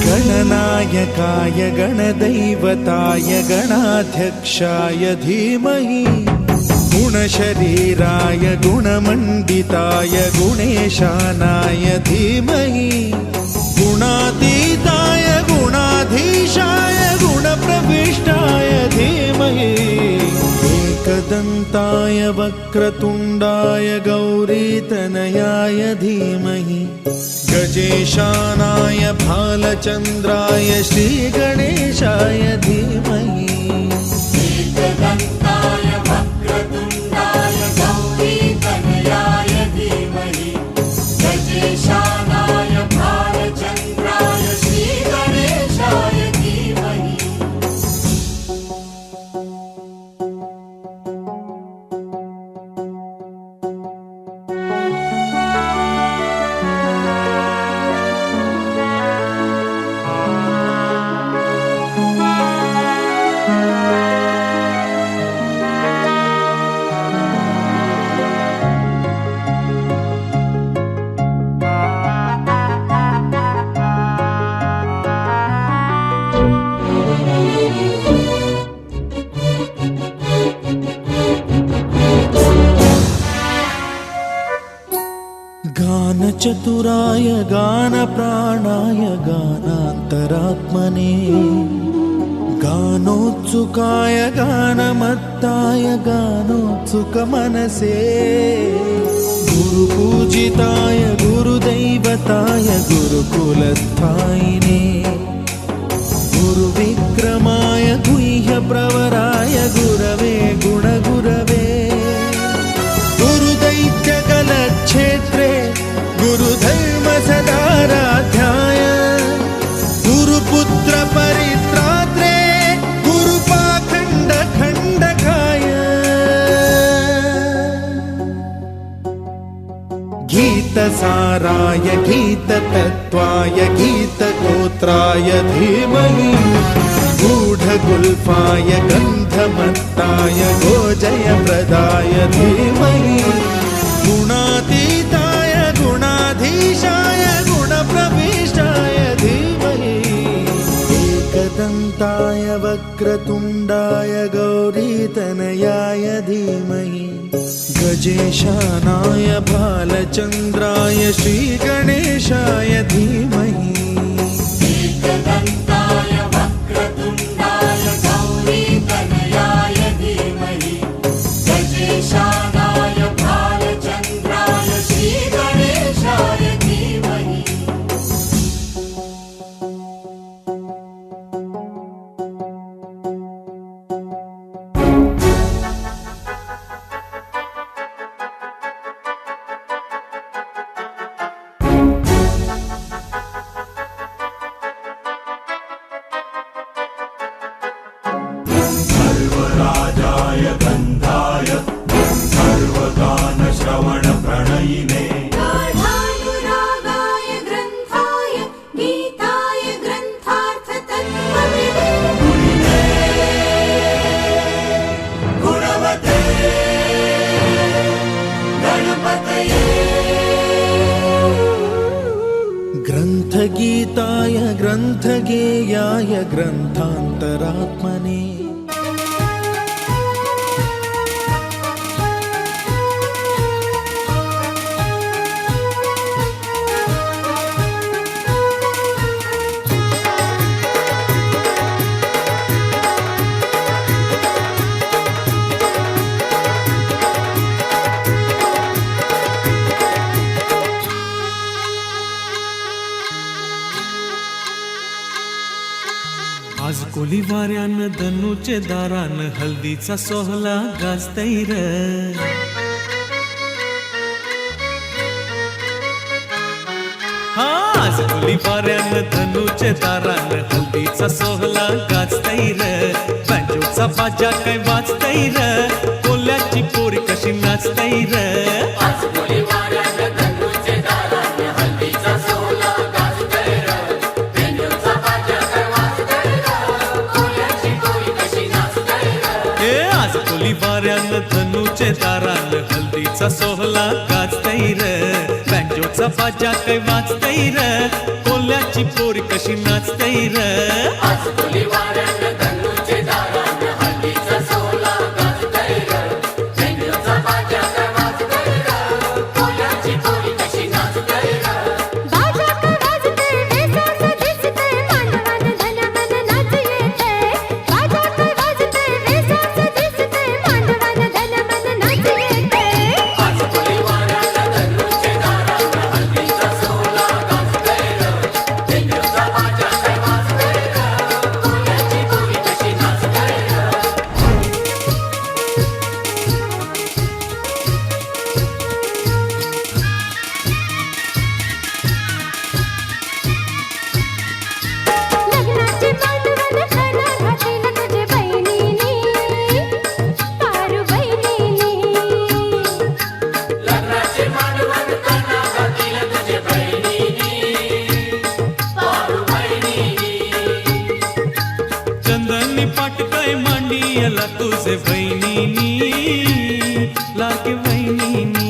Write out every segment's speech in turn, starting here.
गणनायकाय गणदैवताय गणाध्यक्षाय धीमहि गुणशरीराय गुणमण्डिताय गुणेशानाय धीमहि गुणातीताय गुणाधीशाय गुणप्रविष्टाय धीमहि एकदन्ताय वक्रतुण्डाय गौरीतनयाय धीमहि गजेशानाय भालचन्द्राय श्रीगणेशाय धीमहि एकदन्ताय वक्रतुण्डाय गौरीतनयाय धीमहि गजेशानाय भालचन्द्राय श्रीगणेशाय धीमहि गानचतुराय गानप्राणाय गानान्तरात्मने गानोत्सुकाय गानमत्ताय गानोत्सुकमनसे गुरुपूजिताय गुरुदैवताय गुरुकुलस्थायिने गुरुविक्रमाय गुह्यप्रवराय गुरवे गुणगुरवे गुरुदैत्यकलक्षेत्रे गुरुधर्म सदाराध्याय गुरुपुत्र परित्रात्रे गुरुपाखण्ड खण्डकाय गीतसाराय गीततत्त्वाय गीतगोत्राय धीमहि गूढगुल्फाय गन्धमत्ताय गोजयप्रदाय धीमहि गुणातीताय गुणाधीशाय गुणप्रविष्टाय धीमहि एकदन्ताय वक्रतुण्डाय गौरीतनयाय धीमहि गजेशानाय भालचन्द्राय श्रीगणेशाय धीमहि एकदन्ताय वक्रतुण्डाय गौरीतनयाय धीमहि गजेशानाय भालचन्द्राय श्रीगणेशाय धीमहि सर्वराजाय गन्धाय सर्वगानश्रवणप्रणयिने गाढानुरागाय ग्रन्थाय गीताय ग्रन्थार्थतत्त्वविदे गुणवते गणपतये ग्रन्थगीताय ग्रन्थगेयाय ग्रन्थान्तरात्मने आज कोली वाऱ्यानं धनुचे दारान हल्दीचा सोहळा गाजतैर आज कोली वाऱ्यानं धनुचे दारान हल्दीचा सोहळा गाजतैर बँजोचा बाजा काय वाजतैर कोल्याची पोरी कशी नाचतैर वाऱ्यानं धनुचे दारान हल्दीचा सोहळा गाजतैर बँजोचा बाजा काय वाजतैर कोल्याची पोरी कशी नाचतैर मांडियाला तुझे बहिणीनी लागे बहिणीनी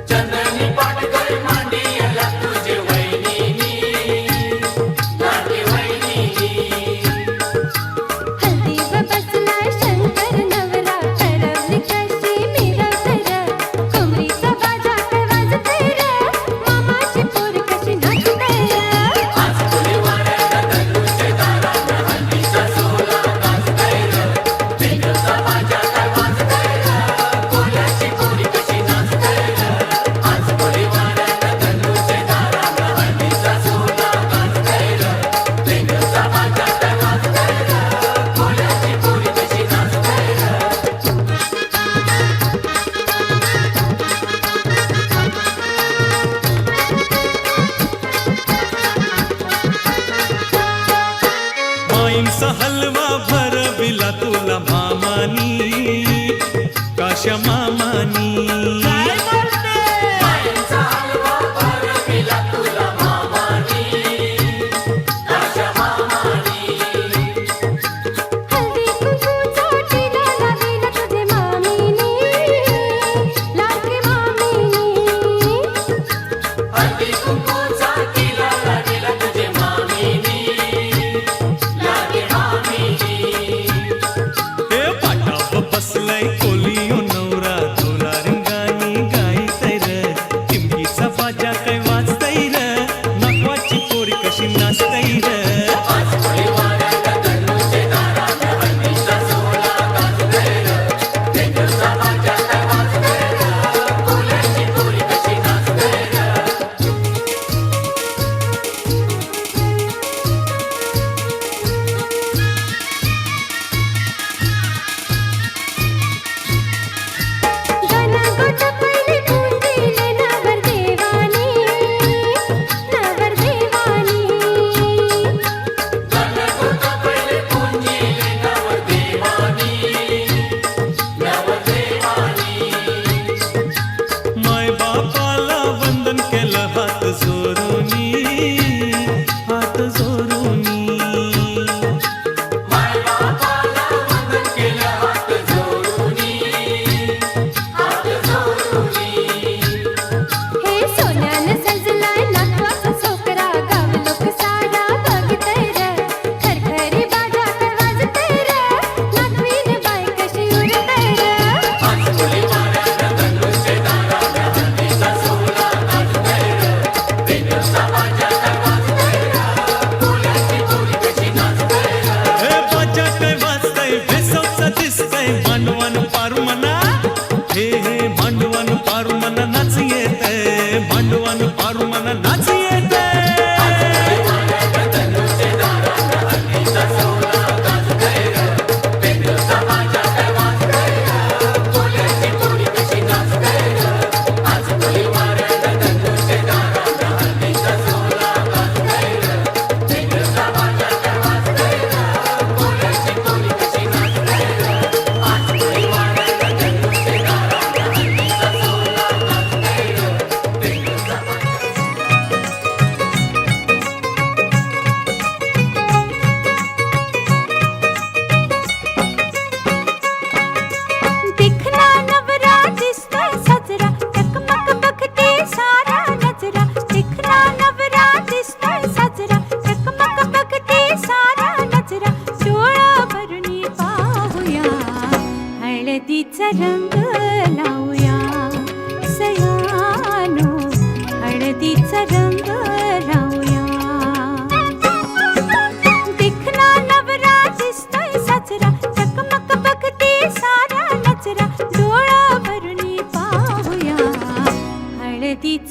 चंदनी पाटकर मांडियाला तुझे वहिनीनी लागे वहिनीनी हल्दीवर बसला शंकर नवरा ठरवली कशी मिरवतरा कमरीचा बाजा काय वाजतरा मामाची पोर कशी नाचतरा आज कोली वाऱ्याला धनुचे दारान हल्दीचा सोहळा गाजतैर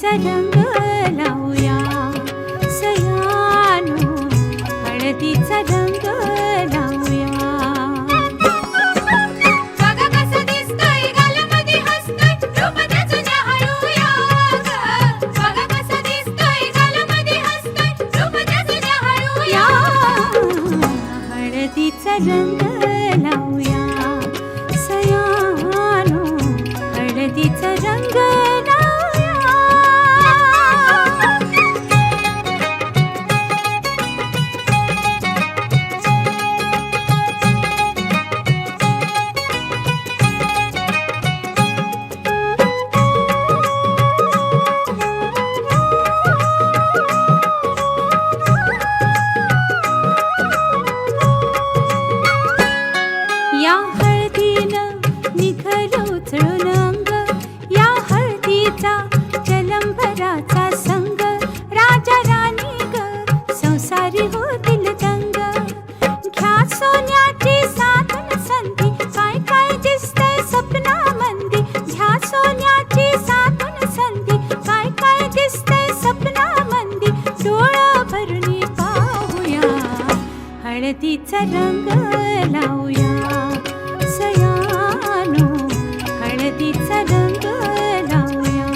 हळदीचा रंग लावूया सयानो हळदीचा रंग लावूया बघा कसं दिसतंय गालामध्ये हसतंय रूप त्याचं न्याहाळूया बघा कसं दिसतंय गालामध्ये हसतंय रूप त्याचं न्याहाळूया हळदीचा रंग लावूया सयानो हळदीचा रंग या हळदीनं निघलो उचलून अंग या हळदीचा जलंभराचा संग राजा राणी ग संसारी होतील दंग घ्या सोन्याची साधन संधी काय काय दिसतंय सपनामंदी घ्या सोन्याची साधन संधी काय काय दिसतंय सपनामंदी डोळं भरून पाहूया हळदीचा रंग लावूया सयानो हळदीचा रंग लावूया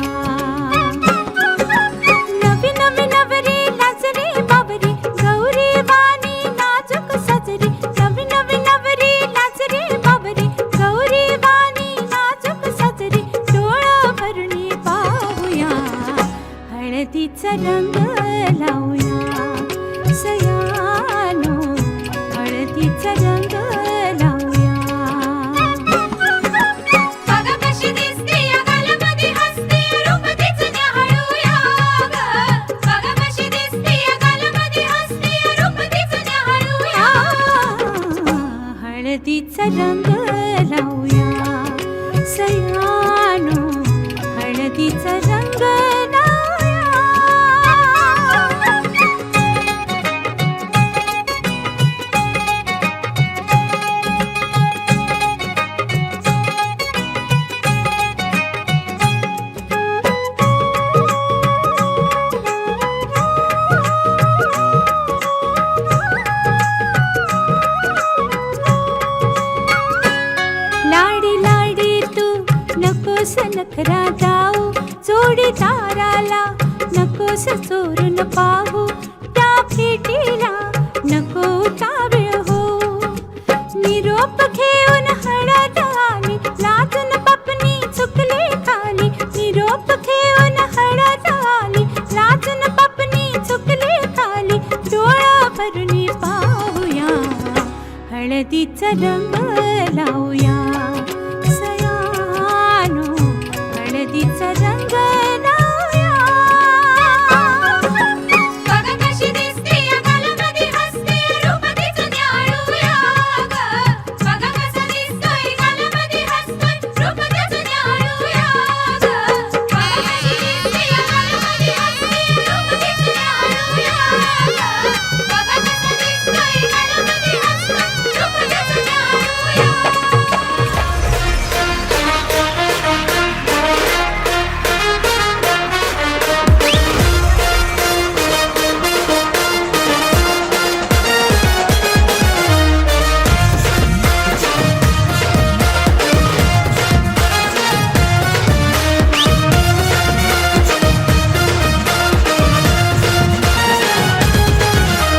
नवी नवी नवरी लाजरी बाबरी गौरी वाणी नाजूक सजरी नवी नवी नवरी लाजरी बाबरी गौरी वाणी नाजूक सजरी डोळं भरून पाहूया हळदीचा रंग लावूया सयानो हळदीचा रंग लावूया बघा कशी दिसते या गालामध्ये हसते रूप तिचं न्याहाळूया बघा कशी दिसते या गालामध्ये हसते रूप तिचं न्याहाळूया हळदीचा रंग लावूया सयानो हळदीचा रंग लाडी लाडी तू नकोस नखरा जाऊ जोडीदाराला नकोस चोरून पाहू त्या भेटीला नको उतावीळ हो निरोप घेऊन हळद आली लाजून पपनी चुकली खाली निरोप घेऊन हळद आली लाजून पपनी चुकली खाली डोळा भरून पाहूया हळदीचा रंग लावूया सयानो हळदीचा रंग लावूया बघा कशी दिसते या गालामध्ये हसते रूप तिचं न्याहाळूया बघा कसं दिसतंय गालामध्ये हसतंय रूप त्याचं न्याहाळूया बघा कशी दिसते या गालामध्ये हसते रूप तिचं न्याहाळूया बघा कसं दिसतंय गालामध्ये हसतंय रूप त्याचं न्याहाळूया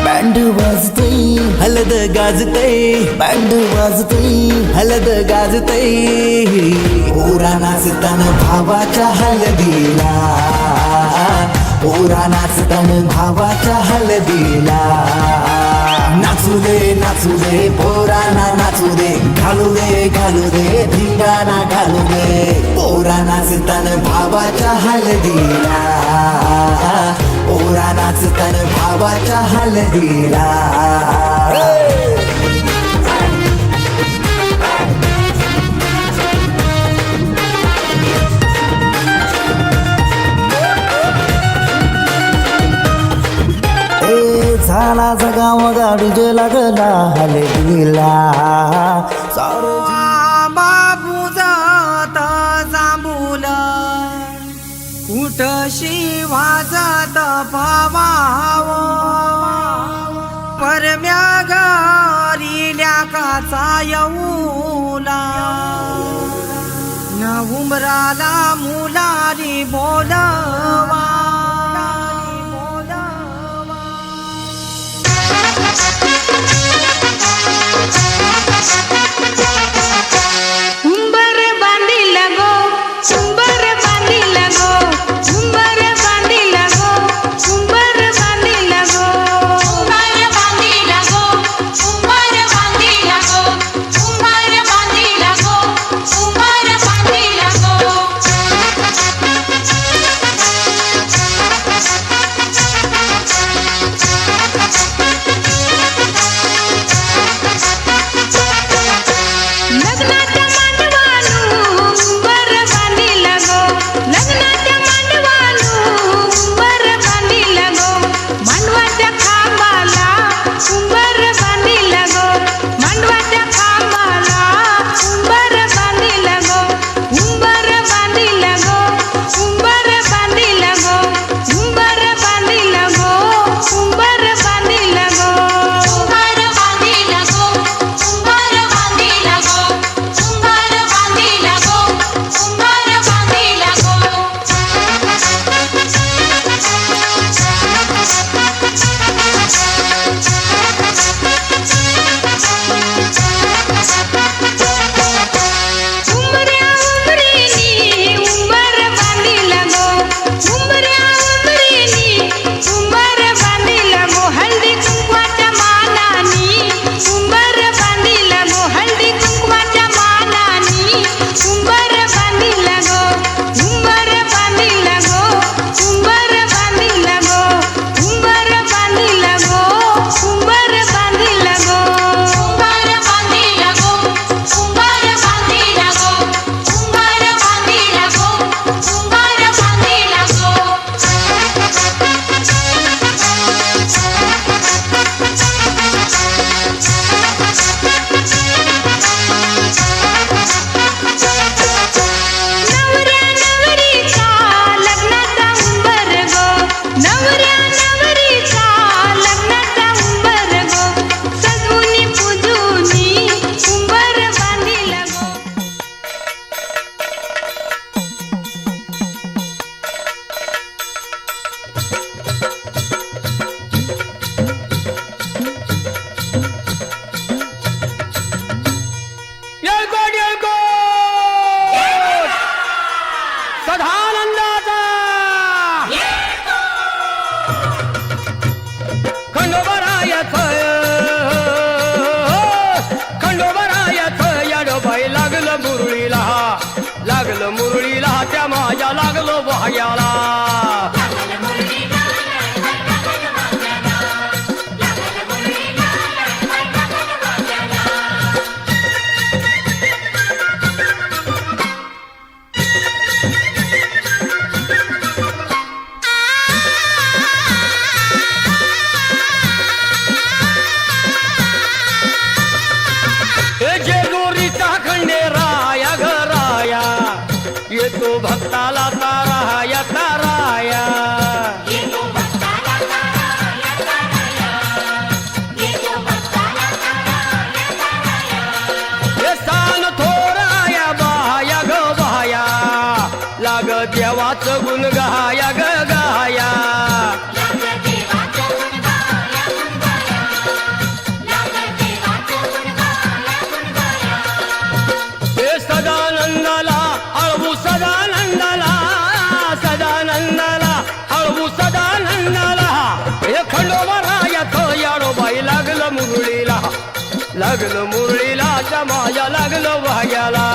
बँड वाजतय हलद गाजतय बँड वाजतय हलद गाजतय पोरा नाचताना भावाच्या हलदीला पोरा नाचताना भावाच्या हलदीला नाचू दे पोरांना नाचू दे घालू दे धिंगाणा घालू दे पोरा नाचताना भावाच्या हलदीला पोरा नाचताना भावाच्या हलदीला झाला जगाव गाडीजे लागला हलदीला बाबू जाता जांभूला उठशी वाजत भावाव परम्या घरील्या काचा येऊला न उमराला मुलारी बोलवा उंबर बांधिला गो उंबर बांधिला गो उंबर बांधिला गो उंबर बांधिला गो उंबर बांधिला गो उंबर बांधिला गो उंबर बांधिला गो उंबर बांधिला गो लग्नाच्या मांडवानू उंबर बांधिला गो लग्नाच्या मांडवानू उंबर बांधिला गो मांडवाच्या खांबाला उंबर बांधिला गो मांडवाच्या खांबाला उंबर बांधिला गो उंबर बांधिला गो उंबर बांधिला गो उंबर बांधिला गो उंबर बांधिला गो उंबर बांधिला गो उंबर बांधिला गो उंबर बांधिला गो उंबर बांधिला उंबऱ्या उंबरीनी उंबर बांधिला गो उंबऱ्या उंबरीनी उंबर बांधिला गो हळदी कुंकवाच्या मानानी उंबर बांधिला गो हळदी कुंकवाच्या मानानी उंबर बांधिला गो उंबर बांधिला गो उंबर बांधिला गो उंबर बांधिला गो उंबर बांधिला गो उंबर बांधिला गो उंबर बांधिला गो उंबर बांधिला गो उंबर बांधिला नवऱ्या नवरीचा लग्नाचा उंबर गो नवऱ्या नवरीचा लग्नाचा उंबर गो सजूनी पुजूनी उंबर बांधिला गो येळकोट येळकोट सदानंदाचा खंडोबरायाच खंडोबरायाच याडोबाई लागलं मुरळीला त्या माझ्या लागलो भाग्याला हे जेजुरीचा खंडेराया घराया येतो भक्ताला ताराया ताराया हे सान थोराया बाया ग बाया लाग देवाचं गुण गाया ग गाया हे सदानंदाला हळवू सदानंदाला सदानंदाला हळवू सदानंदाला हे खंडोबरायाचं याडोबाई लागलं मुरळीला जमाया लागलं भाग्याला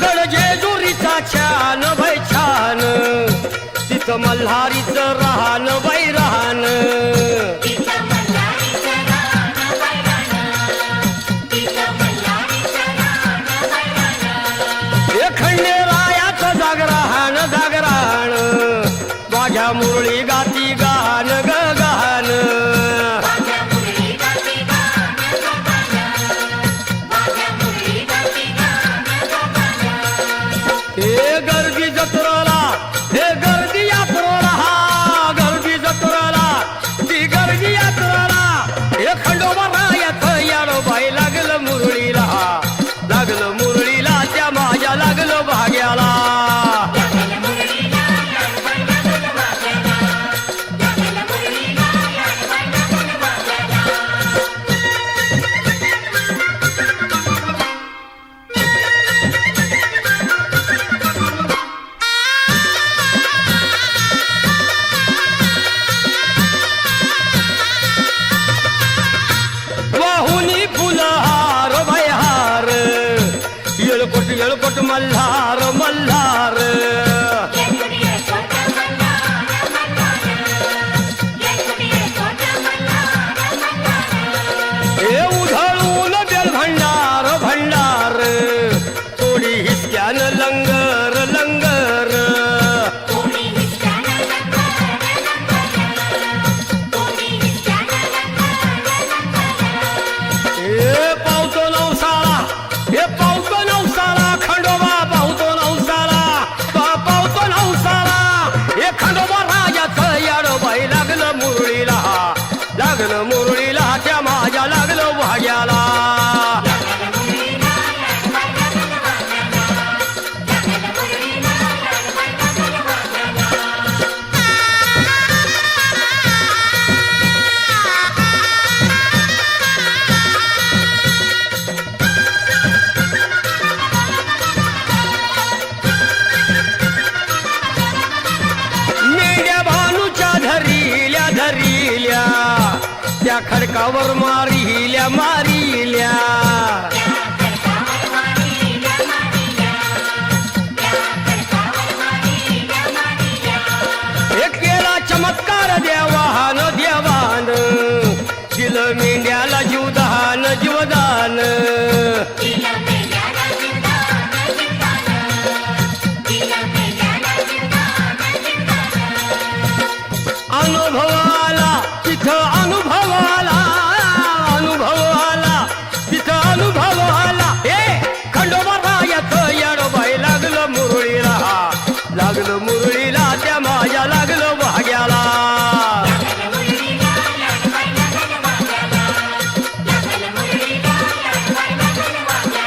गडजेजुरीचा छान भय छान तिथं मल्हारीचं राहण वैरान मुरळी गाती गान ग गान वाघ्या मुरळी गाती गान ग गान वाघ्या मुरळी गाती गान ग गान हे गर्दी जत्रेला हे गर्दी यात्रेला हा गर्दी जत्रेला ती गर्दी यात्रेला हे खंडोबा रायाचं याडोबाई लागलं मुरळीला लागलं मुरळीला त्या माझ्या लागलं भाग्याला लागलं मुरळीला याडबाई लागलं वाघ्याला लागलं मुरळीला याडबाई लागलं वाघ्याला वाहुनी फुलहार भयहार येळकोट मल्हार मल्हार येकुडिये छोटा मल्हार मल्हार येकुडिये छोटा मल्हार मल्हार हे उधळून बेल भंडार भंडार थोडी हिसक्यान लंगर लंगर कोणी हिसक्यानं लंगर लंगर कोणी हिसक्यानं लंगर लंगर हे पावतो नवसाला हे पावतो नवसाला खंडोबा पावतो नवसाला पावतो नवसाला हे खंडोबा राजाचं याडोबाई लागलं मुरळीला लागलं मुरळीला त्या माझ्या लागलं भाग्याला लागलं मुरळीला याडबाई लागलं वाघ्याला लागलं मुरळीला याडबाई लागलं वाघ्याला मेंढ्या भानूच्या धरिल्या धरिल्या त्या खडकावर मारिल्या मारिल्या एक केला चमत्कार देवान देवान दिलं मेंढ्याला जीवदान जीवदान तिला मेल्याला जीवदान जीवदान तिला मेल्याला जीवदान जीवदान अनुभवाला तिथं अनुभवाला अनुभवाला तिथं अनुभवाला हे खंडोबा रायाचं याडोबाई लागलं मुरळीला लागलं मुरळीला त्या माझ्या लागलं भाग्याला लागलं मुरळीला याडबाई लागलं वाघ्याला लागलं मुरळीला याडबाई लागलं वाघ्याला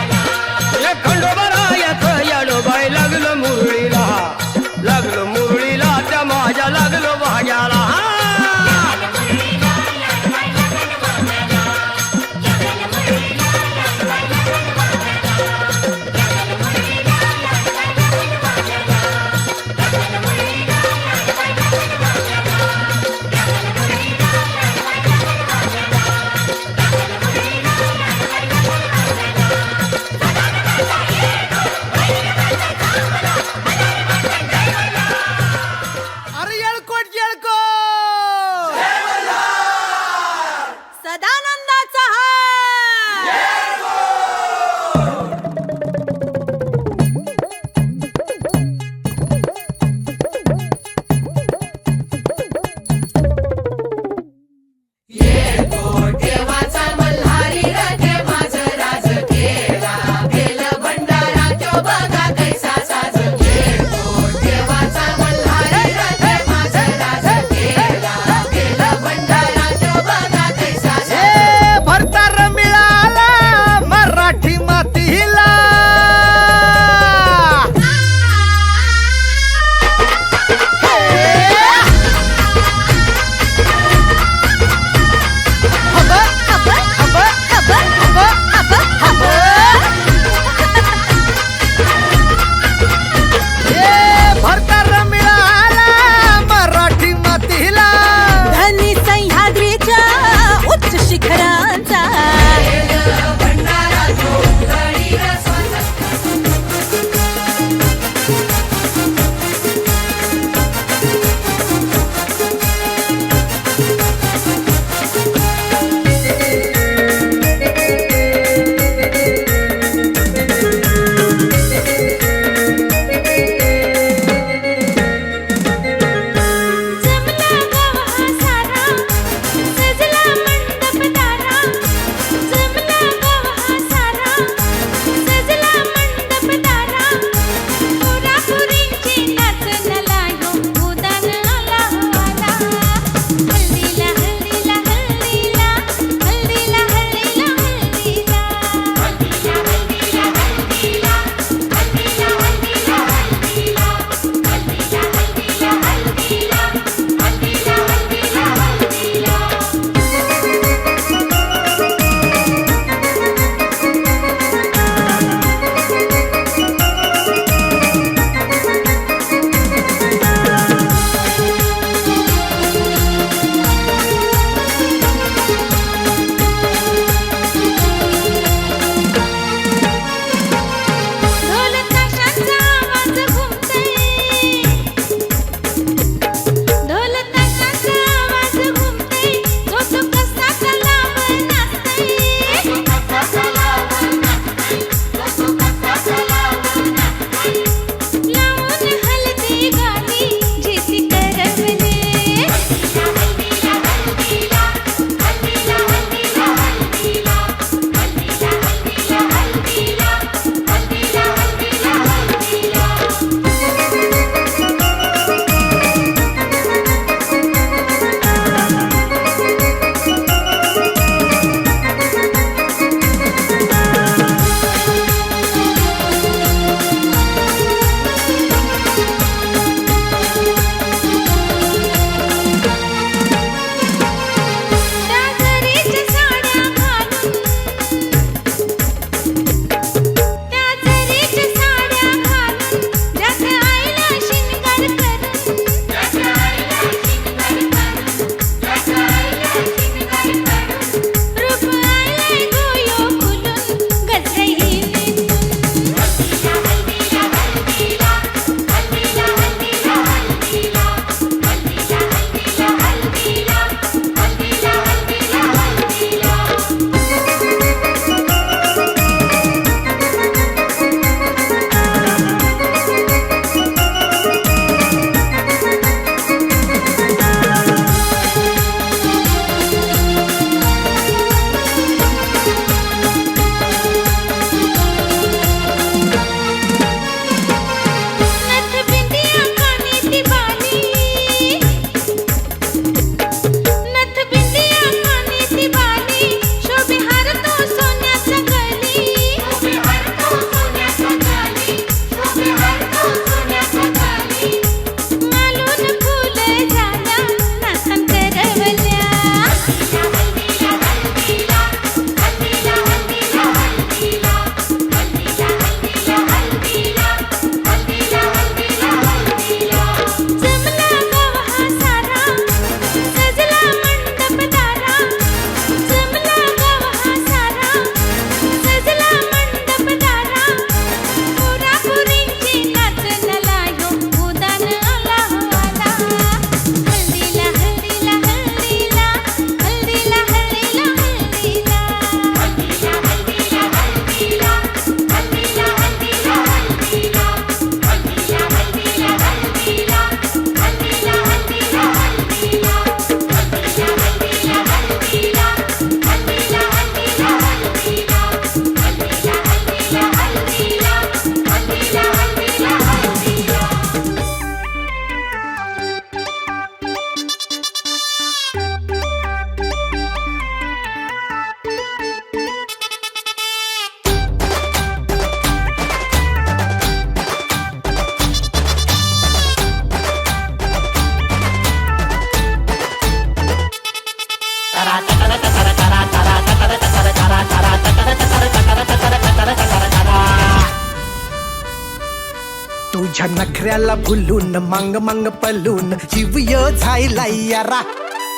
तुझ्या नखऱ्याला भुलून मांग मांग पलून जीव यो झायला यारा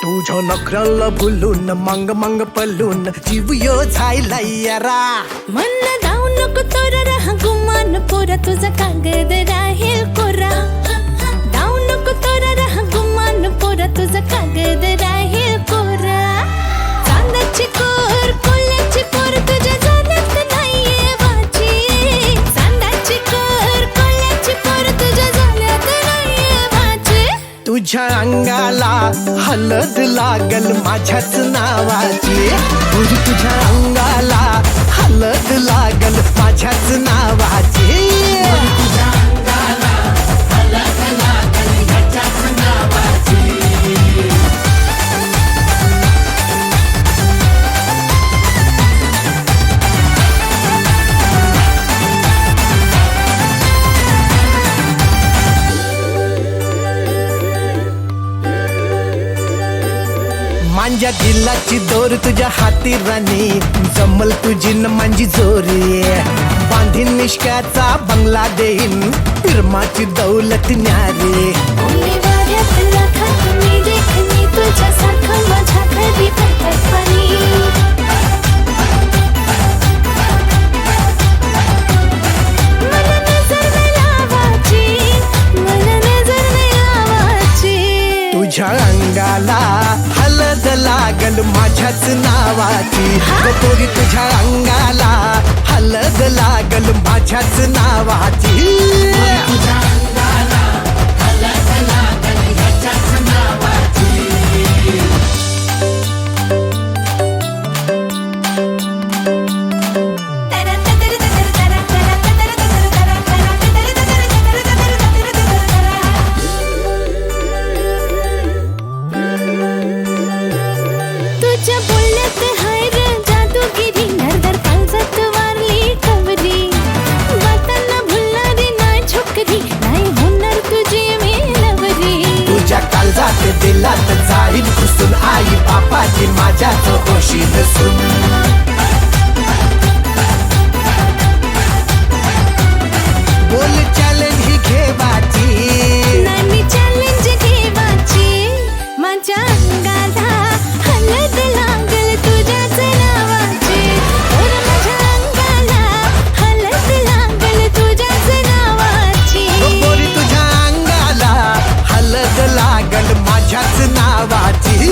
तुझ्या नखऱ्याला भुलून मांग मांग पलून जीव यो झायला यारा मन जाऊ नको तोर राह गुमान पोरा तुझा कागद राहील कोरा जाऊ नको तोर राह गुमान पोरा तुझा कागद राहील कोरा चांदाची कोर कोल्याची पोर तुझ्या जाण्यात नाहीये वाची चांदाची कोर कोल्याची पोर तुझ्या जाण्यात नाहीये वाची तुझ्या अंगाला हलद लागल माझ्याच नावाची तुझ्या अंगाला हलद लागल माझ्याच नावाची माझ्या दिलाची दोर तुझ्या हाती राणी जमल तुझी न माझी जोरी बांधीन निष्काचा बंगला देईन फिरमाची दौलत न्यारी ओली वाऱ्यात लाखात मी देखणी तुझ्यासारखं माझ्या घरी पडतात पाणी मला नजर नाही लावायची मला नजर नाही लावायची तुझ्या अंगाला हलद लागल माझ्याच नावाची पोरी तुझ्या अंगाला हलद लागल माझ्याच नावाची तुझ्या बोलण्यात हाय रे जादूगिरी नरदर काळजात वारली कवरी वाटांना भुलणारी नाही छोकरी नाही होणार तुझी मी नवरी तुझ्या काळजात दिलात जाईल घुसून आई बापाची माझ्याच होशील सुन बोल चॅलेंज ही घेवाची नानी चॅलेंज घेवाची माझ्या अंगाला हलद लागल तुझ्याच नावाची ओर माझ्या अंगाला हलद लागल तुझ्याच नावाची पोरी तुझ्या अंगाला हलद लागल माझ्याच नावाची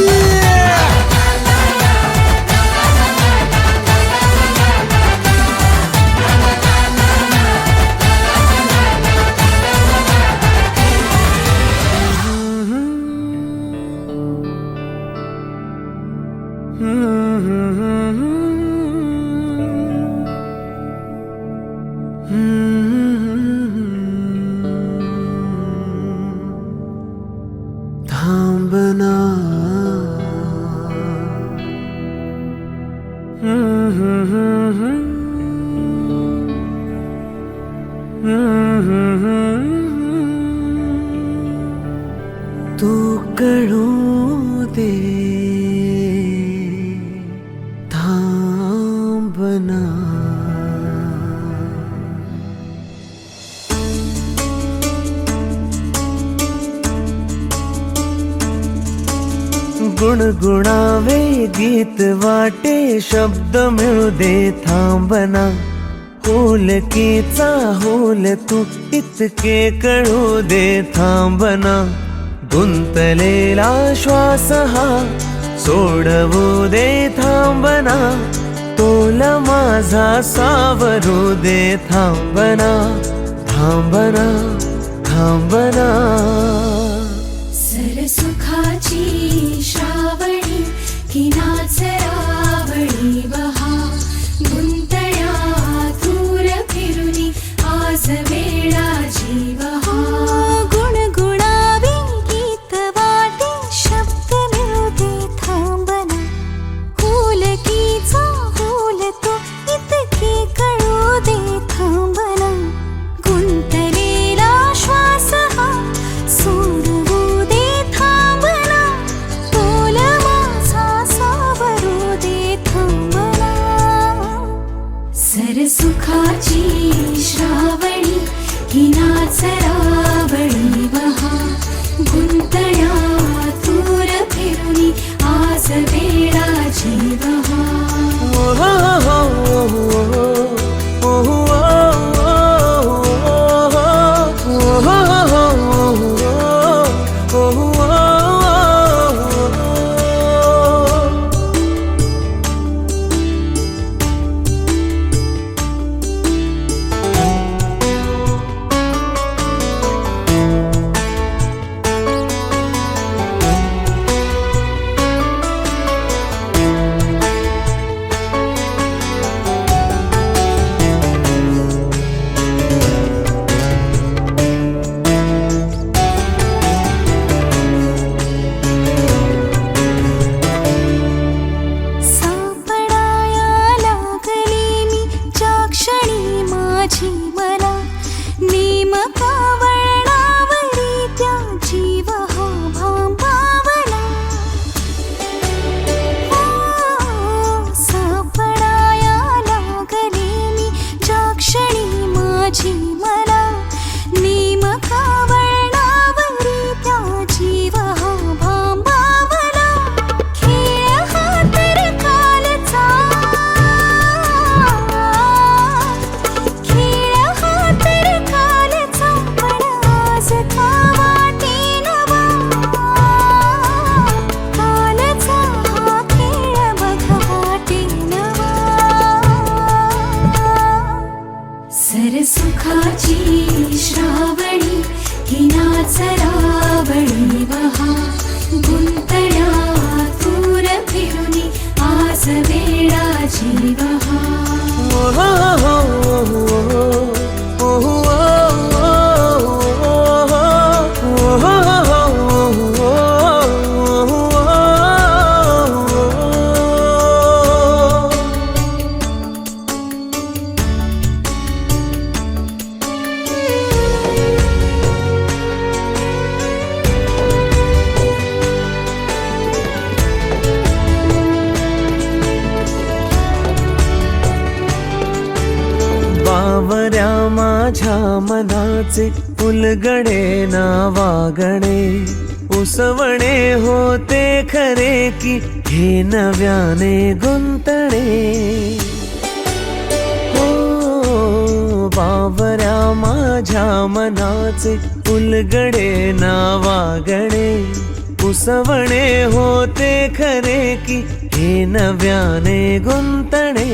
थांबना तू कळू दे थांबना गुणगुणावे गीत वाटे शब्द मिळू दे थांबना होलकीचा होल तू इतके कळू दे थांबना गुंतलेला श्वास हा सोडवू दे थांबना तोल माझा सावरू दे थांबना थांबना थांबना सरसुखाची श्रावणी की नाचरावणी बहा गुंतळ्या दूर फिरुनी आज वेळा जीव हा गुणगुणावे गीत वाटे शब्द मिळू दे थांबना होलकीचा होल तो इतके कळू दे थांबना गुंतलेला श्वास हा सोडवू दे थांबना तोल माझा सावरू दे थांबना सरसुखाची श्रावणी हिनाच रावळी वहा गुंतण्या तूर फिरुनी आज वेळाची वहा सुखाची श्रावणी हिनाच रावळी वहा गुंतण्या तूर फिरुनी आज वेळाची वहा बावऱ्या माझ्या मनाचे उलगडे ना वागणे उसवणे होते खरे की हे नव्याने गुंतणे हो बावऱ्या माझ्या मनाचे उलगडे ना वागणे उसवणे होते खरे की हे नव्याने गुंतणे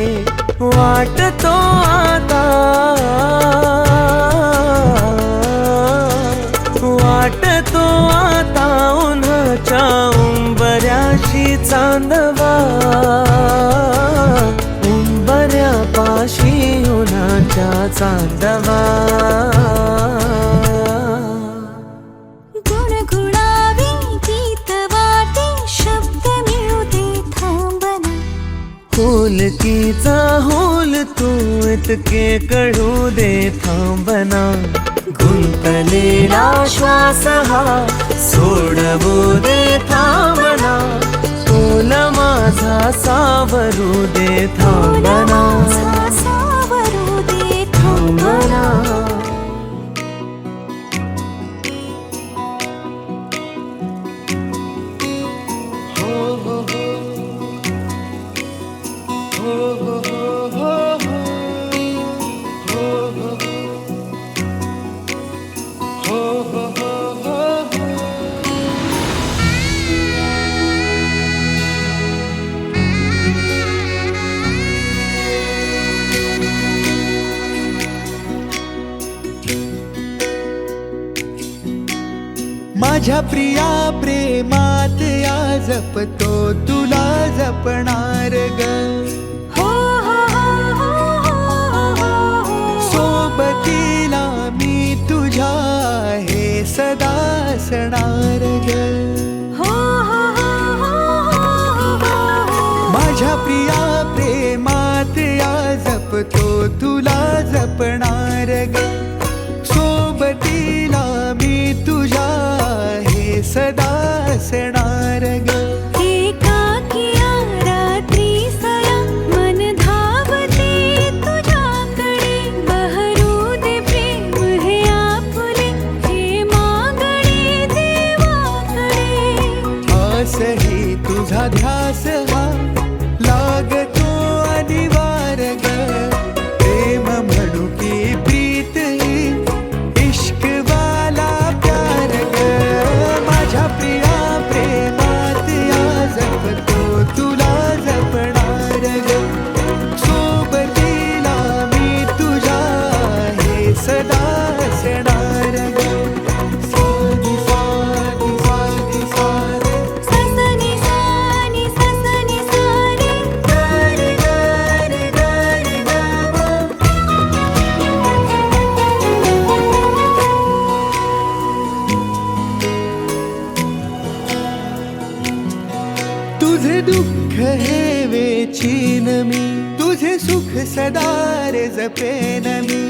वाटतो आता वाटतो आता उन्हाच्या उंबऱ्याशी चांदवा उंबऱ्यापाशी उन्हाच्या चांदवा होलकीचा होल तू इतके कळू दे थांबना गुंतलेला श्वास हा सोडवू दे थांबना तोल माझा सावरू दे थांबना सावरू दे थांबना माझ्या प्रिया प्रेमात या जपतो तुला जपणार ग सोबतीला मी तुझ्या हे सदा असणार ग माझ्या प्रिया प्रेमात या जपतो तुला जपणार ग सोबतीला मी तुझ्या हे सदा असणार ग एकाकिया रात्री सया मन धावते तुझ्याकडे बहरू दे प्रेम हे सदा रे जपेन मी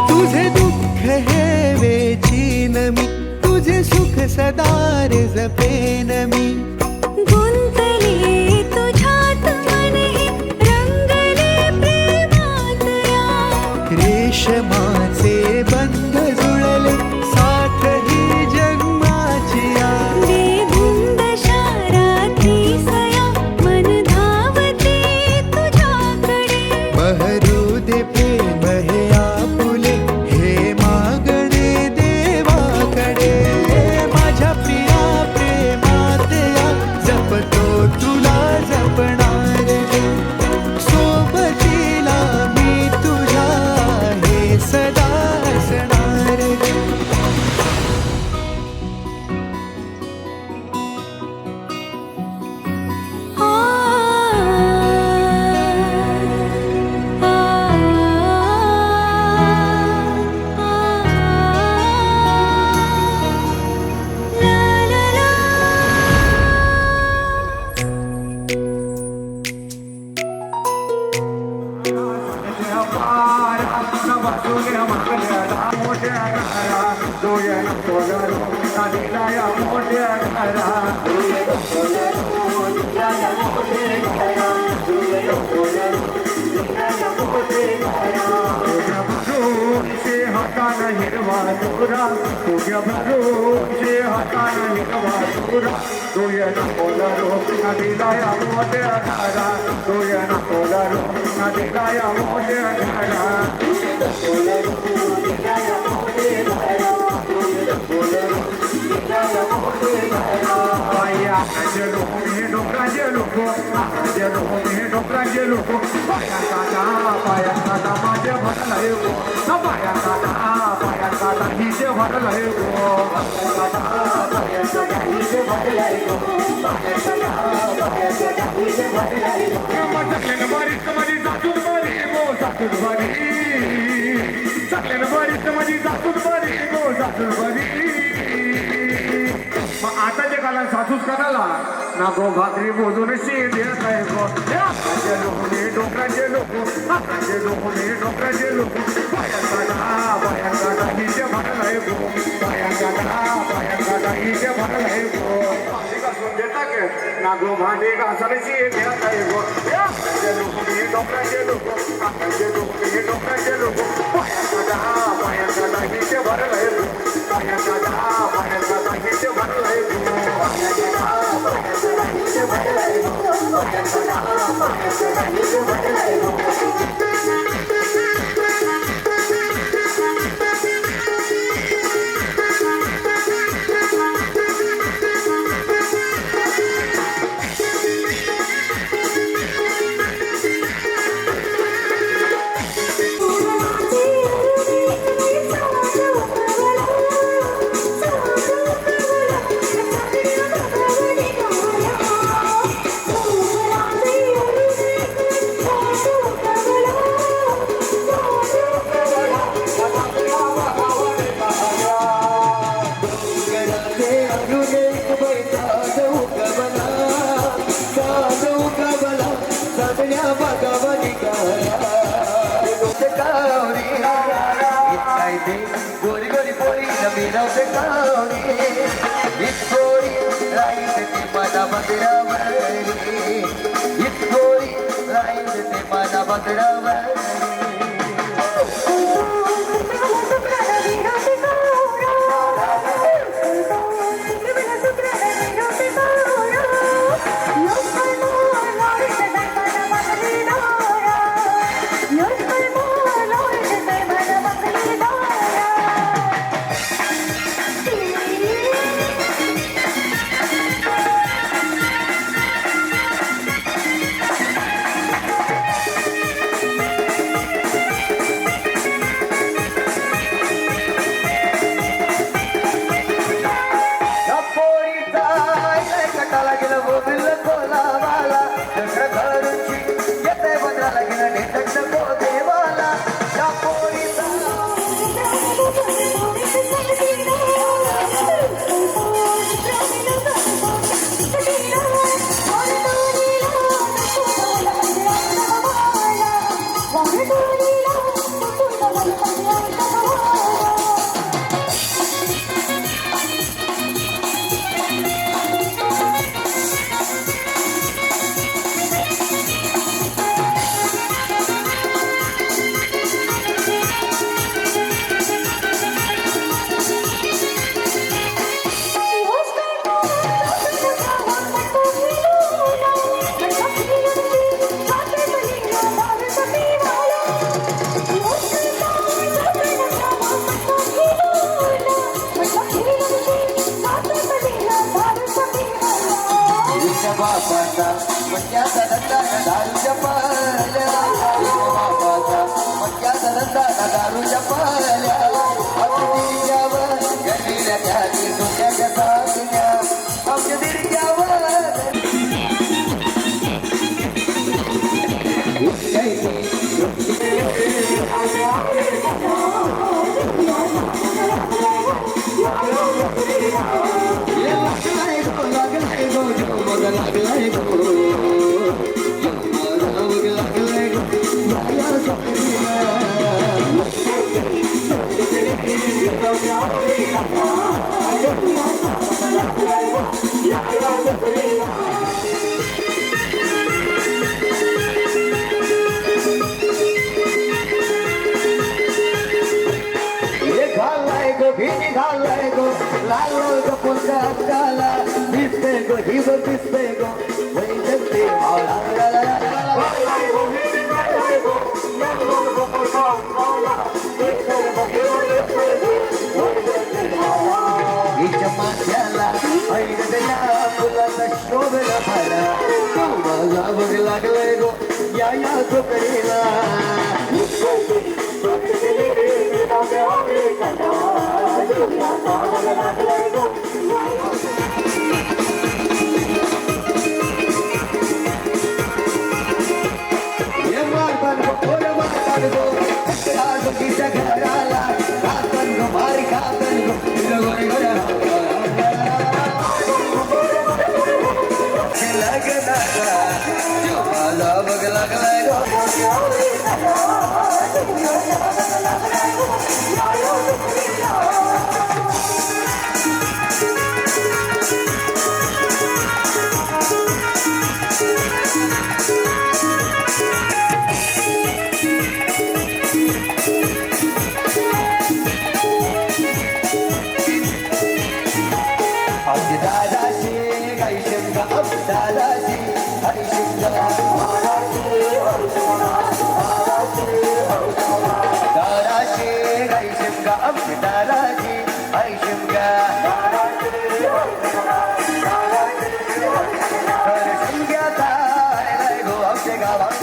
तुझे दुःख हे वेचीन मी तुझे सुख सदा रे जपेन मी गुंतले तुझ्यात मन हे रंगले प्रेमात या रेशमाचे बंध जुळले साथ ही जन्माची या बेधुंद शाराती सया मन धावते तुझ्याकडे बहरू दे प्रेम हे आपुले हे मागणे देवाकडे माझ्या प्रिया प्रेमात या जपतो तुला जपणार गे सोबतीला मी तुझ्या हे सदा असणार गे आ ला ला ला आता जे काला सासूस कराला ना गो भाकरी बोजून शिंदे काय गो आकाशे लोक डोंगराचे लोक आकाशे लोक बाया काटा हिचे भाडलाय गो बाया काटा हिचे भाडलाय गो भांडी घासून देता के ना गो भांडी घासायला शिंदे काय गो आकाशे लोक डोंगराचे लोक बाया काटा हिचे भाडलाय गो बाया काटा हिचे भाडलाय गोरी गोरी पोरी नवीनवते कावडी इतकोरी राईत ते माझा बंदरावरी इतकोरी राईत ते माझा बंदरावरी मक्याचा धंदा दारूच्या पाल्या बाबाचा मक्याचा धंदा दारूच्या पाल्या आमच्या दिर्ग्यावर गणलेल्या त्याची दुसऱ्याच्या सासण्या आमच्या दिर्ग्यावर घालाय गो लाल गो पुलका काला दिसते गो हिव दिसते गो वही जगते मावळा घालाय गो घालाय गो लाल गो पुलका काला दिसते गो हिव दिसते गो वही जगते मावळा हिच्या माथ्याला ऐकल्या फुलाचा शोभला भरा मला बघ लागलाय गो या झोपडीला घराला खातन गो मारी खातन गो मला बघ लागलाय गो दादाशी गाई शिमगा दादाशी हरी शिमगा दादाशी गाई शिमगा दादाशी हरी शिमगा शिमग्याचा रे गो आमच्या गावात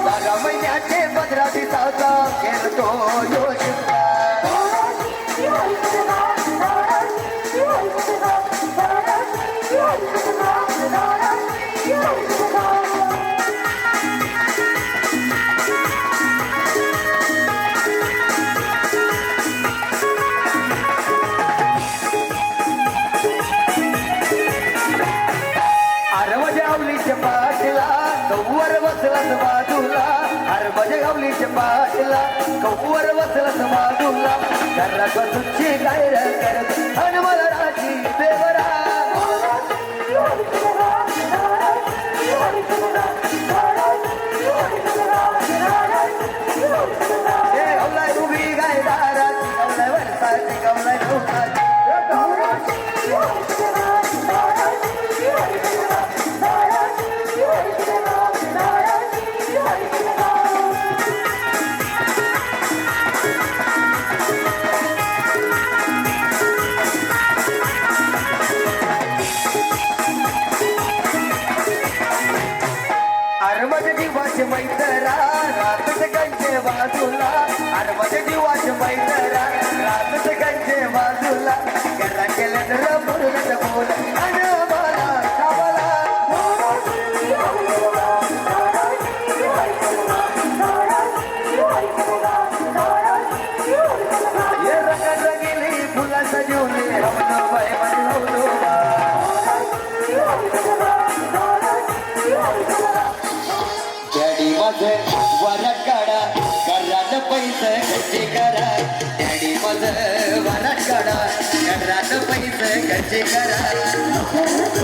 जागा महिन्याचे 15 दिवसाचा खेळतो यो शिमगा अरवजावलीच्या पाठला कौवर बसलाच बाजूला अरवजावलीच्या पाठला कौवर बसलाच बाजूला घरात तुझी गायर करत हनुमला राजी देवरा गवलाय उभी गाय दारात गवलाय वरसाची गवलाय नौकाची अरमज जीवाचे मैतरा रातच गंजे बाजूला अरमज जीवाचे मैतरा रातच गंजे बाजूला घरा केलं तर बोलत बोल अनबाला खावाला ये रंग रंगीली फुला सजवली हमनो बाय बनवलो डॅडी माझं वरात काढा घरात पैसे खर्ची करा डॅडी माझं वरात काढा घरात पैसे खर्ची करा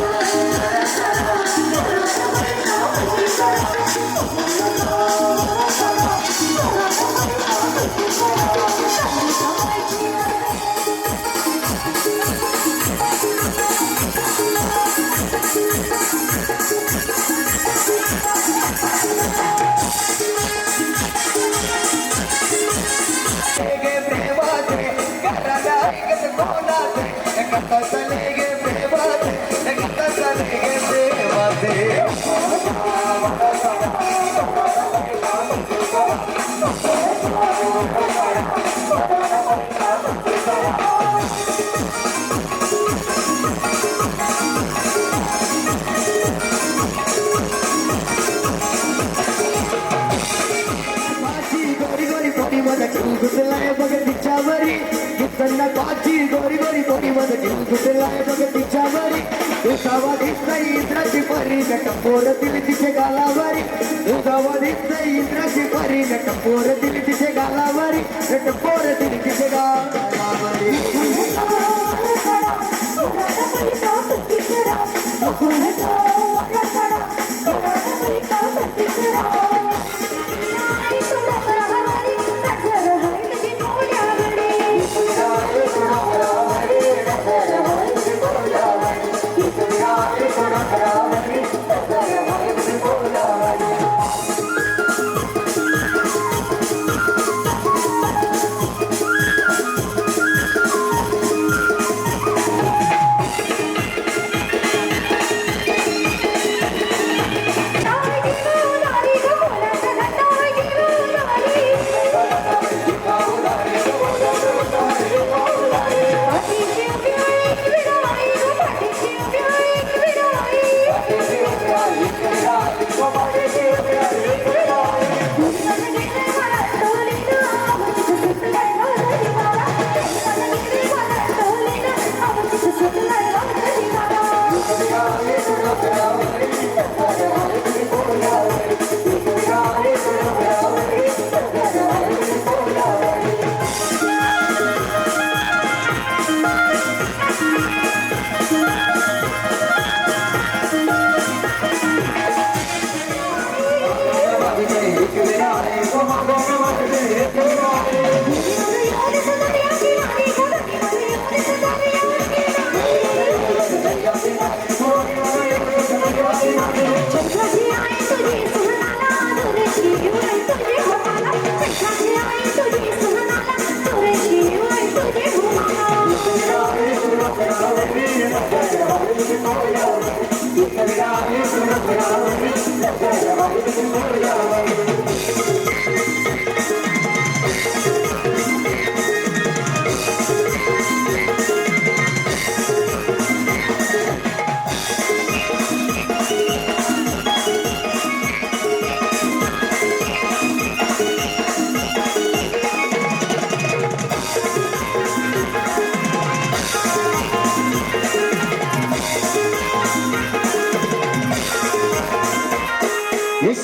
सुटलाय बघ तिच्यावरी दुसऱ्यांना काची गोरी गोरी गोरी मग जीव सुटलाय बघ तिच्यावरी तुझावा दिसतंय इंद्राची परी टपोर दिली तिचे गालावरी तुझावा दिसतंय इंद्राची परी टपोर दिली तिचे गालावरी टपोर दिली तिचे गालावरी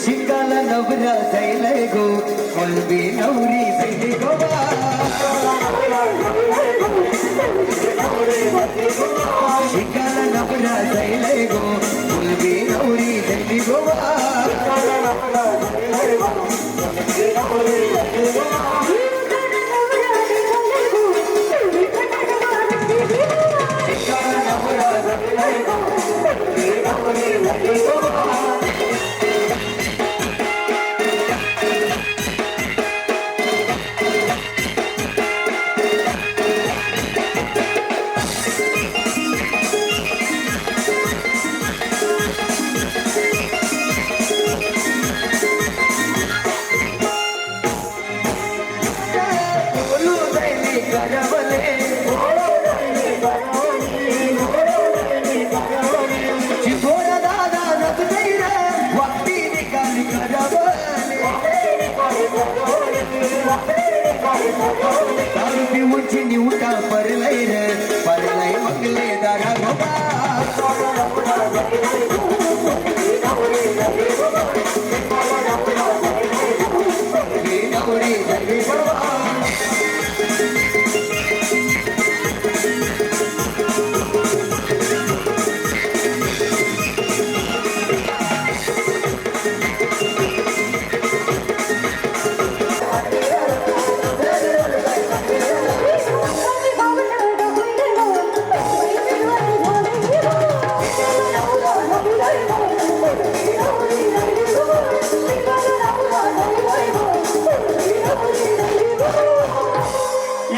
शिकाला नवरा जायलाय गो कोलबी नवरी जायली गोवा शिकाला नवरा जायलाय गो कोलबी नवरी जायली गोवा शिकाला नवरा जायलाय गो कोलबी नवरी जायली गोवा निवटा परलय मंगले दारा गोबा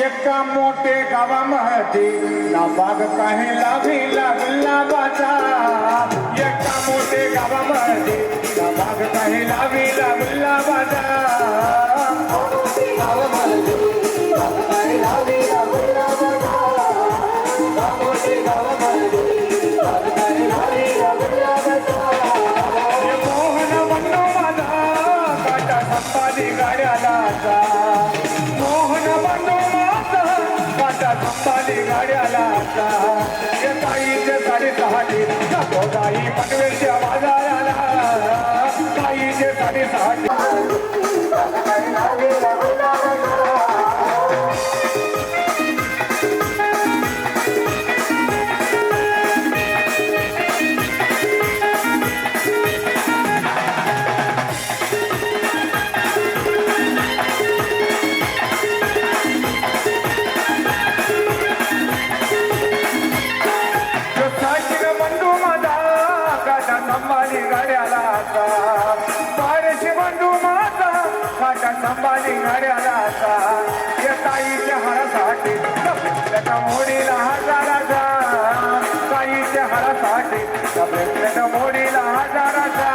एका मोठे गावामध्ये नाबाग काही लाभी लागला बाजा एका मोठे गावामध्ये नाबाग काही लाभी लागला बाजा मोहन म्हणो माझा काटा संपादी गाड्याला मोहन संभाली गाड्याला आता ये ताईचे साडेसहाटी नको ताई पनवेलच्या बाजाराला ताईचे साडेसहाटी संभाली गाड्याला आता पारशी बंधू माझा काटा संभाली गाड्याला आता या ताईच्या हारासाठी त्या मोडीला हजाराचा ताईच्या हारासाठी त्या मोडीला हजाराचा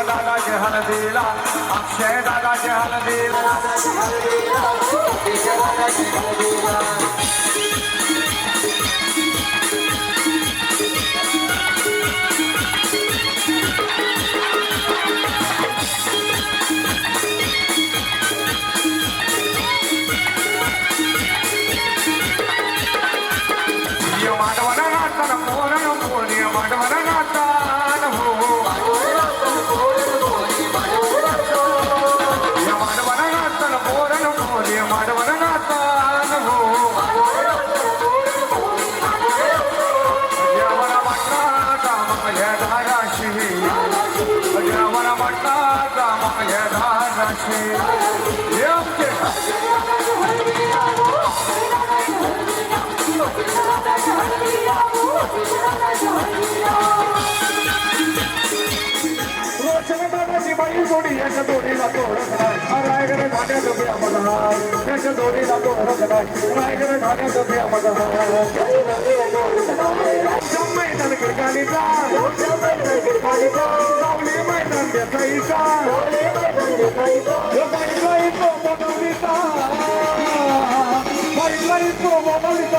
दादाचे हलदीला अक्षय दादाचे हलदीला माडवना नाचन मोरण मोर्य माडवना नाचन हो माडवना नाचन हो जेवणा वाटला माझ्या धाराशी जेवणा वाटला माझ्या धाराशी रोशनदादाची बाई जोडी याच्या जोडीला तोडत नाही रायगड ठाण्यात उभी आम्हाला याच्या जोडीला तोडत नाही रायगड ठाण्यात उभी आम्हाला मैदान गिरगालीचा सावली मैदान देसाईचा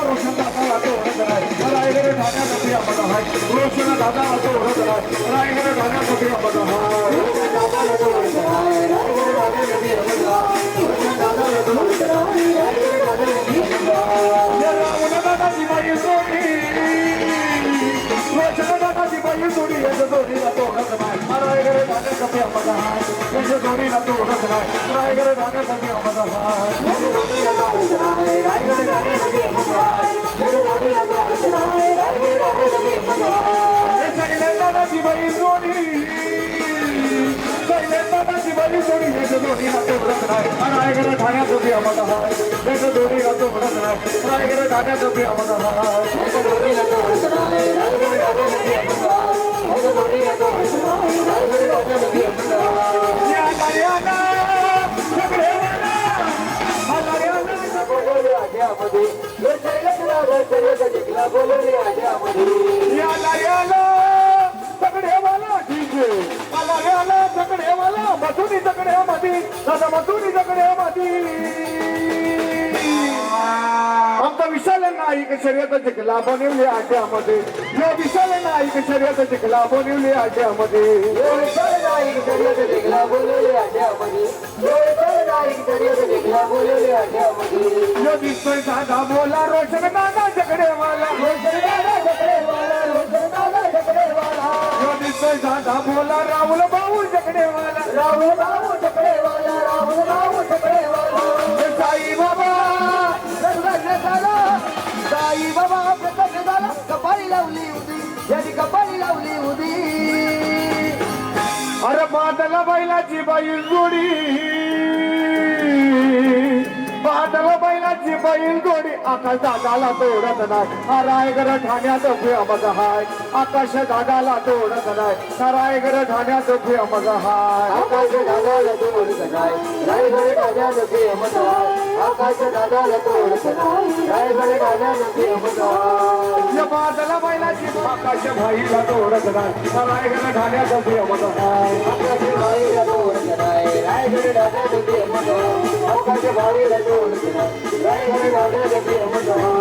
रोशन दादाला तोडत नाही रायगड ठाण्यात उभी आम्हाला रोशन दादाला तोडत नाही रायगड ठाण्यात उभी दादाची बाई सोडी दादाची बाई सोडी याच्या जोडीला तोडत नाही रायगड ठाण्यासाठी आम्हाला याच्या जोडीला तोडत नाही रायगड ठाण्यासाठी आम्हाला दादाची बाई सोडी दादाची बाई सोडी याच्या जोडीला तोडत नाही रायगड ठाण्यात उभी आम्हाला याच्या जोडीला तोडत नाही रायगड ठाण्यात उभी आम्हाला आमचा विशाल नाईक शर्यत जिंकला बनवली आट्यामध्ये यो विशाल नाईक शर्यत जिंकला बनवली आट्यामध्ये यो विशाल नाईक शर्यत जिंकला बोलवले आट्यामध्ये यो विशाल नाईक शर्यत जिंकला बोलवले आट्यामध्ये यो दिसतोय दादा बोला रोशन दादा जगडेवाला रोशन दादा जगडेवाला रोशन दादा जगडेवाला यो दिसतोय दादा बोला राहुल भाऊ जगडेवाला राहुल भाऊ जगडेवाला राहुल भाऊ जगडेवाला साई बाबा प्रसन्न झाला साई बाबा प्रसन्न झाला कपाळी लावली होती यांनी कपाळी लावली होती अरे बादला बैलाची बैल जोडी बादला बैलाची बैल जोडी आकाश दादाला तोडत नाही हा रायगड ठाण्यात फेमस हाय आकाश दादाला तोडत नाही हा रायगड ठाण्यात फेमस हाय आकाश दादाला तोडत नाही रायगड दादाला फेमस आहे आकाश दादाला तोडत नाही रायगड दादाला फेमस आहे या बादला बैलाची आकाश भाईला तोडत नाही हा रायगड ठाण्यात फेमस हाय आकाश भाईला तोडत नाही रायगड दादाला फेमस आहे आकाश भाईला तोडत नाही रायगड दादाला फेमस आहे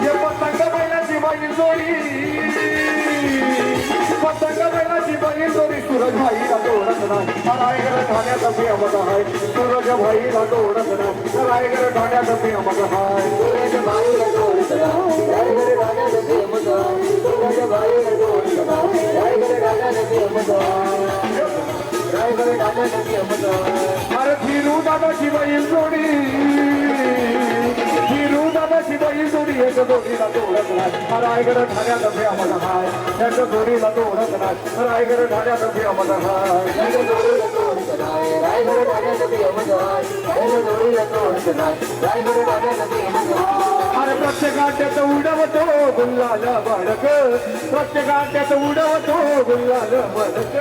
ये पतंग बैलाची बैल जोडी पतंग बैलाची बैल जोडी सूरज भाईला तोडत नाही हा रायगड ठाण्यात फेमस आहे सूरज भाईला तोडत नाही हा रायगड ठाण्यात फेमस आहे सूरज भाईला तोडत नाही रायगड दादाला फेमस आहे सूरज भाईला तोडत नाही रायगड दादाला फेमस आहे रायगड दादाला फेमस आहे अरे फिरू दादाची बैल जोडी फिरू दादाची बैल जोडी एक जोडीला तोडत नाही हा रायगड ठाण्यात फेमस आहे एक जोडीला तोडत नाही हा रायगड ठाण्यात फेमस आहे रायगड जोडीला तोडत नाही रायगड दादाला फेमस आहे रायगड जोडीला तोडत नाही रायगड दादाला फेमस आहे अरे प्रत्येकाट्यात उडवतो गुल्लाल बडक प्रत्येकाट्यात उडवतो गुल्लाल बडक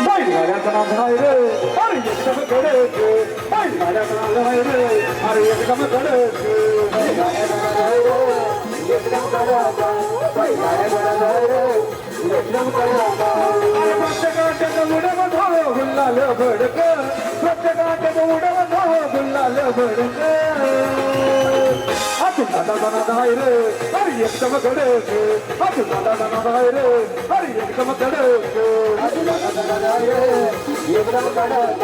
बैलगाड्याचं नाव आहे रे अरे एकदम कडक बैलगाड्याचं नाव आहे रे अरे एकदम कडक एकदम कडक एकदम कडक अरे प्रत्येकाट्यात उडवतो गुल्लाल बडक प्रत्येकाट्यात उडवतो गुल्लाल बडक अजून दादा आहे रे अरे एकदम कडक अजून दादा आहे रे अरे एकदम कडक एकदम कडक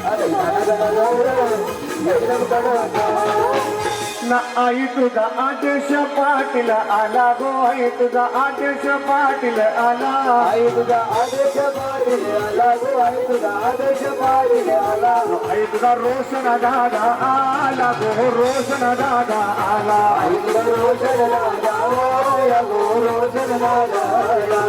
अरे एकदम कडक ना आई तुझा आदेश पाटील आला गो आई तुझा आदेश पाटील आला आई तुझा आदेश पाटील आला गो आई तुझा आदेश पाटील आला आई तुझा रोशन दादा आला गो रोशन दादा आला आई तुझा रोशन दादा आला गो रोशन दादा आला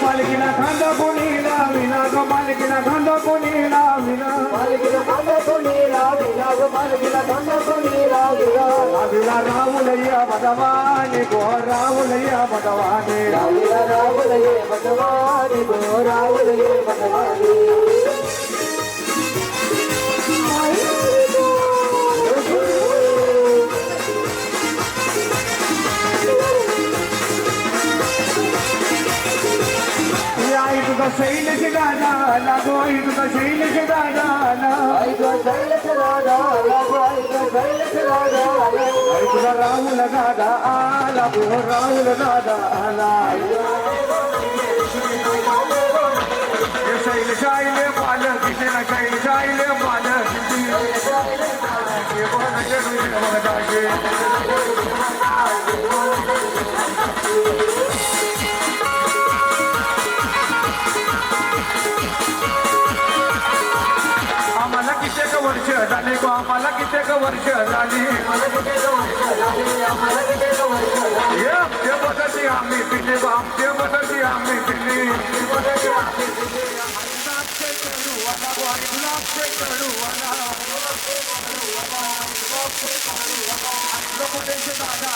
पालखीला खांदा कोणी लाविला ग पालखीला खांदा कोणी लाविला पालखीला खांदा कोणी लाविला ग पालखीला खांदा कोणी लाविला लाविला राहुलय्या मदवानी गो राहुलय्या मदवानी लाविला राहुलये मदवानी गो राहुलये मदवानी आई तुझा शैलेश दादा लागो आई तुझा शैलेश दादा आई तुझा शैलेश दादा लागो आई तुझा शैलेश दादा आई तुझा राहुल दादा आला गो राहुल दादा आला शैलेश आईले पालक किशेला शैलेश आईले पालक आम्हाला कित्येक वर्ष झाली गो आम्हाला कित्येक वर्ष झाली ते बदलती आम्ही पिली आमचे बदलती आम्ही पिली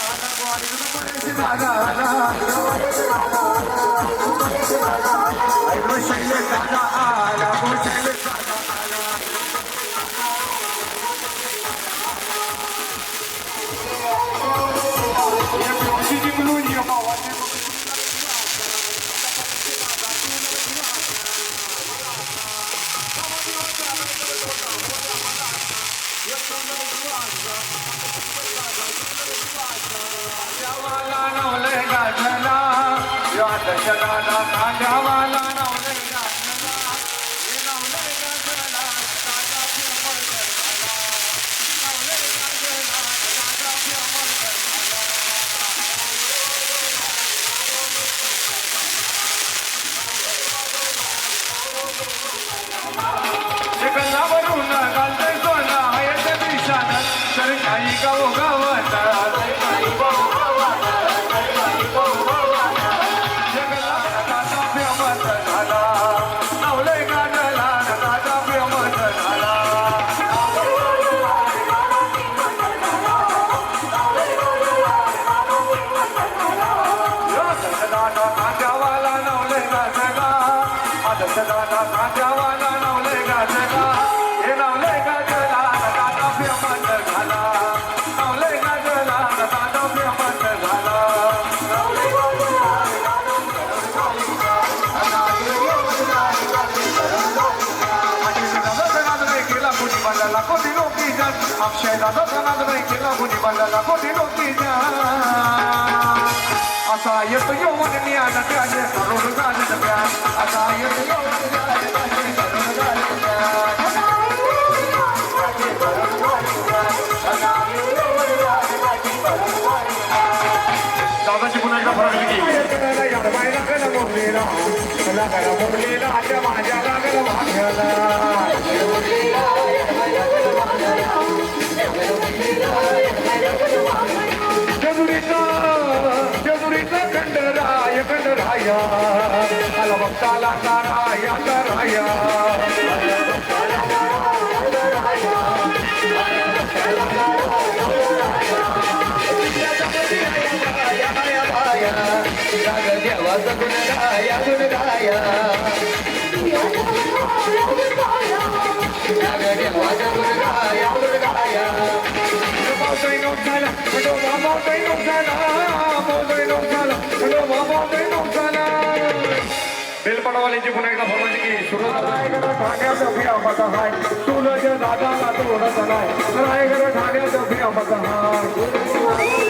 शैलेश दादा आला शैलेश दादा आला माझ्या दादा कांद्यावाला नावलंय गाजला हे नावलंय गाजला दादा प्रेमळ झाला नावलंय गाजला दादा प्रेमळ झाला गल्लावरून घालतोय सोना येते दिशानं तर काही गाव गावात दादा प्रेमत झाला नावलंय गाजला दादा प्रेमत झाला दादा कांद्यावाला नावलंय गाजला माझं दादा कांद्यावाला नावलंय गाजला हे नावलंय गाजला दादा प्रेमत झाला नावलंय गाजला दादा प्रेमत झाला केला कुणी बांधायला कोणी नोकरी जात अक्षय दादा केला कुणी बांधायला कोणी नोकरी जात असा येतो येऊन ज्ञान त्याने करून घालत प्यार असा येतो येऊन ज्ञान त्याने करून घालत प्यार दादाची पुन्हा एकदा फरक माझ्या लागलं भाग्याला जेजुरीचा खंडराय खंडराया आला भक्ताला कराया कराया देवाचा गुणगाया गुणगाया देवाचा गुणगाया गुणगाया मावतोय नोकसाला मावतोय नोकसाला मावतोय नोकसाला मावतोय नोकसाला बेलपडावाल्यांची पुन्हा एकदा फरमाची की सुरू ठाण्याचा फिरामाचा हाय तुलज दादाला तोडत नाही रायगड ठाण्याचा फिरामाचा हाय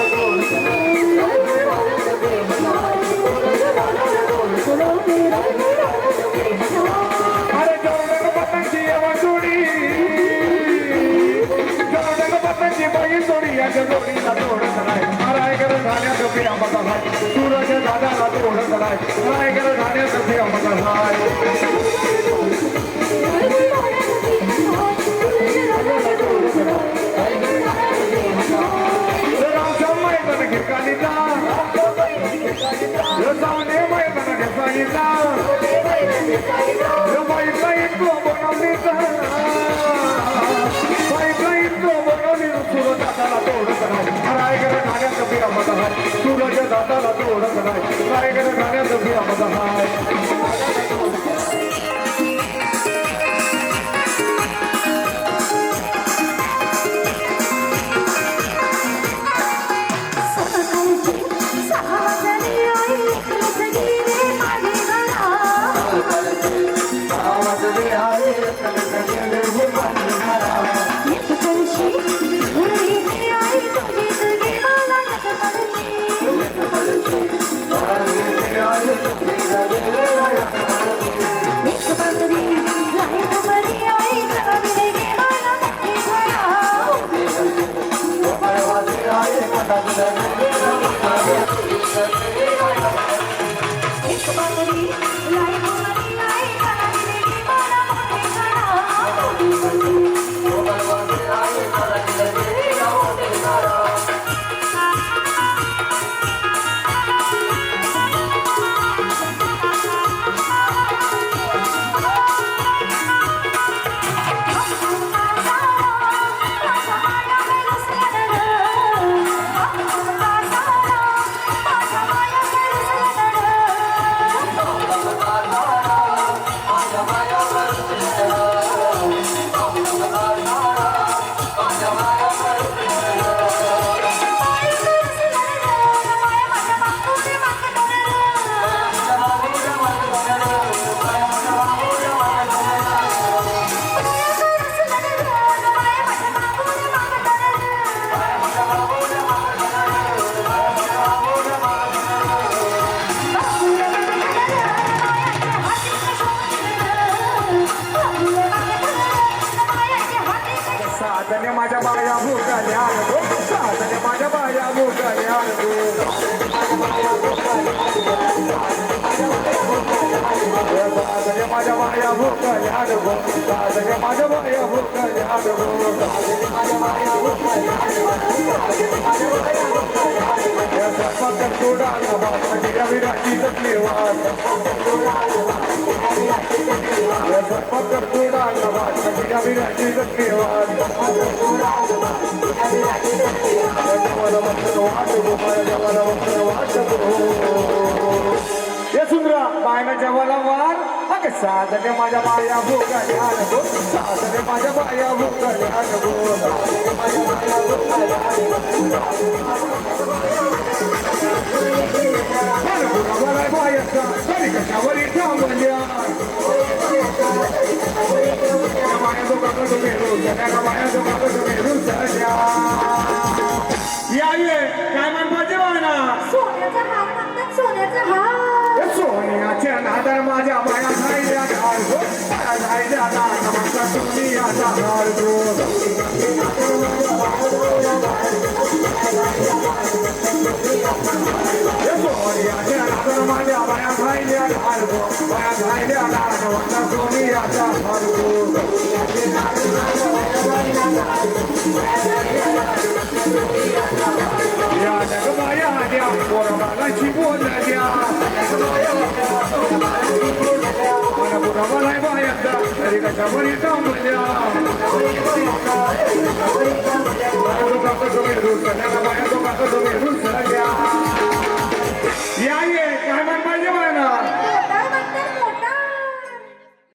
अरे जवळ पतंगी जोडी पतंगी बाई जोडी याच्या जोडीला तोडत नाही रायगड ठाण्याचा फिरामाचा हाय सूरज दादाला तोडत नाही रायगड ठाण्याचा फिरामाचा हाय रामच्या मैदान ठिकाणीचा जाऊने मैदान ठिकाणीचा बाईचा इतको बनवलीचा बाईचा इतको बनवली सूरज दादाला तोडत नाही रायगड ठाण्याचा फिरामाचा हाय सूरज दादाला तोडत नाही रायगड ठाण्याचा फिरामाचा हाय Bye. या स्वयंपाकात सोडा भात म्हणजे या विराटीचं निवास या स्वयंपाकात सोडा भात म्हणजे या विराटीचं निवास देवाला वस्त्र वाटतो माझ्या देवाला वस्त्र वाटतो हे सुंदरा बायना जेवाला वार अगं साधने माझ्या बाया भोगाने आणतो साधने माझ्या बाया भोगाने आणतो मला बायाचा तरी कशावर थांबल्या बाया दोघांना तुम्ही रोज बाया दोघांना तुम्ही रोज यावे काय म्हणते बायना सोन्याचा हार मागतात सोन्याचा हार सोनियाच्या नादर माझ्या बाया झायल्या घालतो झायल्या नामाचा सोनियाचा घालतो सोनियाच्या नादर माझ्या बाया झायल्या घालतो बाया झायल्या नामाचा सोनियाचा घालतो या जगबाया द्या पोरबालाची बोलल्या पुरावाला बायाचा तरी कशावर थांबल्या